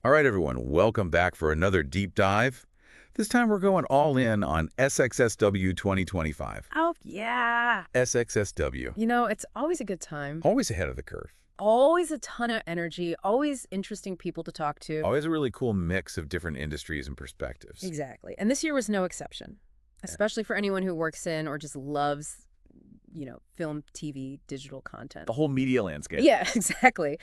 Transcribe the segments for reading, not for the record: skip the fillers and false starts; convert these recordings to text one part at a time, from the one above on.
All right, everyone, welcome back for another deep dive. This time we're going all in on SXSW 2025. Oh, yeah. SXSW, It's always a good time. always ahead of the curve. Always a ton of energy, always interesting people to talk to. Always a really cool mix of different industries and perspectives. Exactly. And this year was no exception, especially for anyone who works in or just loves, film, TV, digital content. The whole media landscape. Yeah, exactly.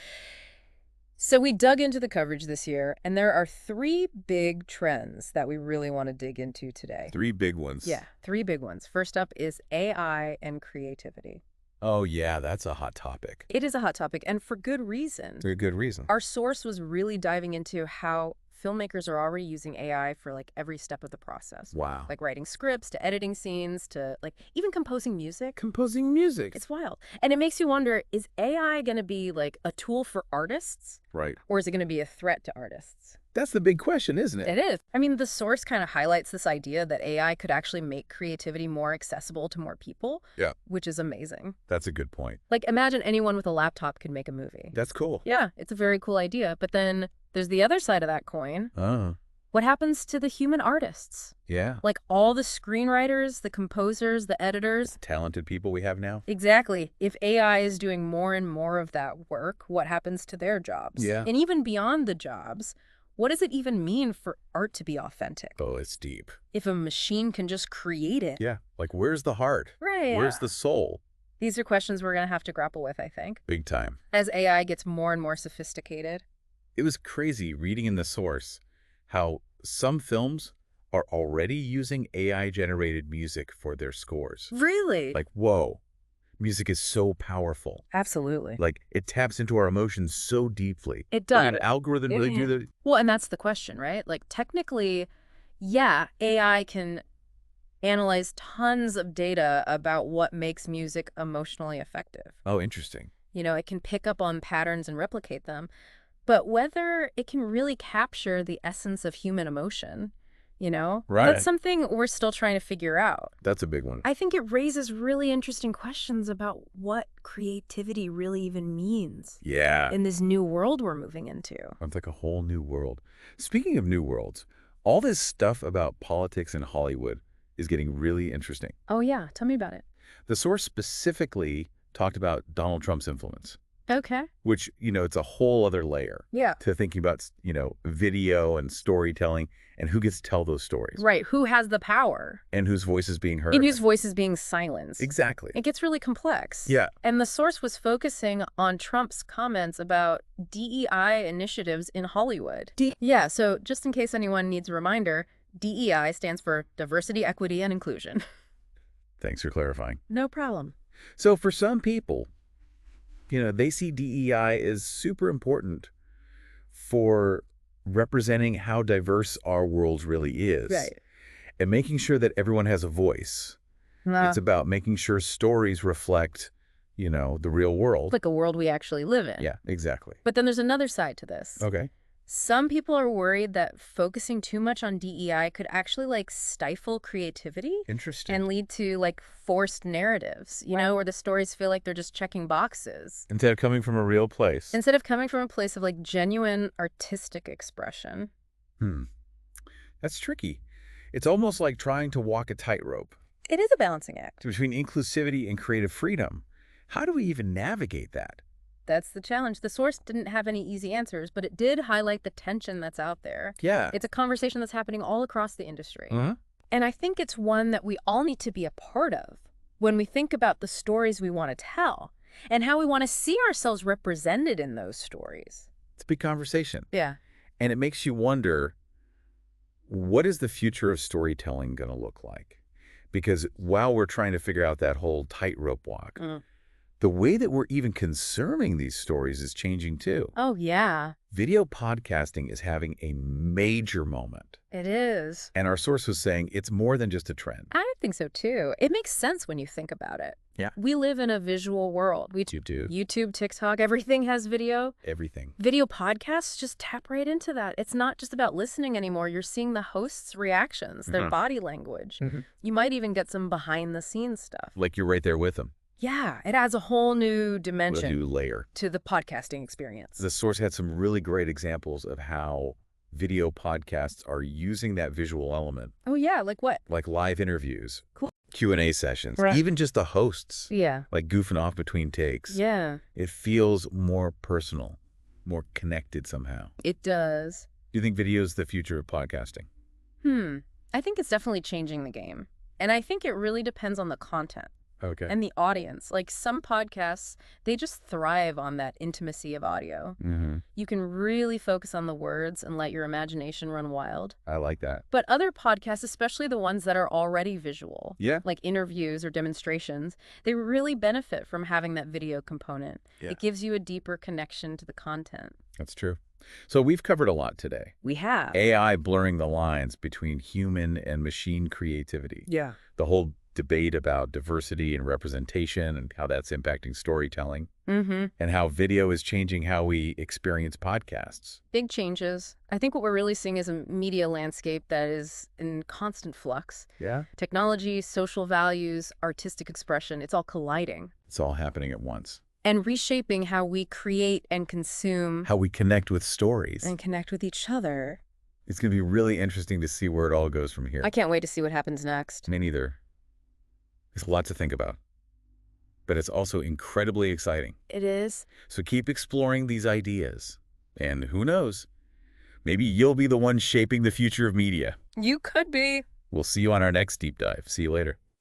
So we dug into the coverage this year, and there are three big trends that we really want to dig into today. Three big ones. Yeah, three big ones. First up is AI and creativity. Oh, yeah, that's a hot topic. It is a hot topic, and for good reason. For a good reason. Our source was really diving into how filmmakers are already using AI for every step of the process. Wow. Like writing scripts to editing scenes to even composing music. Composing music. It's wild. And it makes you wonder, is AI going to be a tool for artists? Right. Or is it going to be a threat to artists? That's the big question, isn't it? It is. I mean, the source kind of highlights this idea that AI could actually make creativity more accessible to more people. Yeah. Which is amazing. That's a good point. Imagine anyone with a laptop could make a movie. That's cool. Yeah, it's a very cool idea. But then there's the other side of that coin. Oh. What happens to the human artists? Yeah. All the screenwriters, the composers, the editors. The talented people we have now. Exactly. If AI is doing more and more of that work, what happens to their jobs? Yeah. And even beyond the jobs, what does it even mean for art to be authentic? Oh, it's deep. If a machine can just create it. Yeah. Where's the heart? Right. Where's the soul? These are questions we're going to have to grapple with, I think. Big time. As AI gets more and more sophisticated. It was crazy reading in the source how some films are already using AI-generated music for their scores. Really? Whoa, music is so powerful. Absolutely. It taps into our emotions so deeply. It does. An algorithm really do the... Well, and that's the question, right? Technically, yeah, AI can analyze tons of data about what makes music emotionally effective. Oh, interesting. It can pick up on patterns and replicate them. But whether it can really capture the essence of human emotion, Right. that's something we're still trying to figure out. That's a big one. I think it raises really interesting questions about what creativity really even means. Yeah. In this new world we're moving into. It's like a whole new world. Speaking of new worlds, all this stuff about politics in Hollywood is getting really interesting. Oh, yeah. Tell me about it. The source specifically talked about Donald Trump's influence. Okay. Which, it's a whole other layer Yeah. to thinking about, video and storytelling and who gets to tell those stories. Right. Who has the power? And whose voice is being heard. And whose voice is being silenced. Exactly. It gets really complex. Yeah. And the source was focusing on Trump's comments about DEI initiatives in Hollywood. Yeah, so just in case anyone needs a reminder, DEI stands for Diversity, Equity, and Inclusion. Thanks for clarifying. No problem. So for some people, they see DEI as super important for representing how diverse our world really is. Right. And making sure that everyone has a voice. It's about making sure stories reflect, the real world. Like a world we actually live in. Yeah, exactly. But then there's another side to this. Okay. Some people are worried that focusing too much on DEI could actually stifle creativity. Interesting. And lead to forced narratives, where the stories feel like they're just checking boxes. Instead of coming from a real place. Instead of coming from a place of genuine artistic expression. That's tricky. It's almost like trying to walk a tightrope. It is a balancing act. Between inclusivity and creative freedom. How do we even navigate that? That's the challenge. The source didn't have any easy answers, but it did highlight the tension that's out there. Yeah. It's a conversation that's happening all across the industry. Uh-huh. And I think it's one that we all need to be a part of when we think about the stories we want to tell and how we want to see ourselves represented in those stories. It's a big conversation. Yeah. And it makes you wonder, what is the future of storytelling going to look like? Because while we're trying to figure out that whole tightrope walk, the way that we're even consuming these stories is changing too. Oh, yeah. Video podcasting is having a major moment. It is. And our source was saying it's more than just a trend. I think so, too. It makes sense when you think about it. Yeah. We live in a visual world. YouTube, TikTok, everything has video. Everything. Video podcasts just tap right into that. It's not just about listening anymore. You're seeing the hosts' reactions, their body language. You might even get some behind-the-scenes stuff. Like you're right there with them. Yeah, it adds a whole new A dimension new layer. to the podcasting experience. The source had some really great examples of how video podcasts are using that visual element, Oh, yeah, like what? like live interviews, Cool. Q&A sessions, Right. even just the hosts, Yeah. like goofing off between takes. Yeah, It feels more personal, more connected somehow. it does. Do you think video is the future of podcasting? I think it's definitely changing the game. And I think it really depends on the content Okay. and the audience. Like some podcasts, they just thrive on that intimacy of audio. You can really focus on the words and let your imagination run wild. I like that. But other podcasts, especially the ones that are already visual, Yeah. like interviews or demonstrations, they really benefit from having that video component. Yeah. It gives you a deeper connection to the content. That's true. So we've covered a lot today. We have. AI blurring the lines between human and machine creativity. Yeah. The whole debate about diversity and representation and how that's impacting storytelling, and how video is changing how we experience podcasts. Big changes. I think what we're really seeing is a media landscape that is in constant flux. Yeah. Technology, social values, artistic expression, it's all colliding It's all happening at once. and reshaping how we create and consume How we connect with stories. and connect with each other. It's going to be really interesting to see where it all goes from here. I can't wait to see what happens next. Me neither. There's a lot to think about. But it's also incredibly exciting. It is. So keep exploring these ideas. And who knows, maybe you'll be the one shaping the future of media. You could be. We'll see you on our next deep dive. See you later.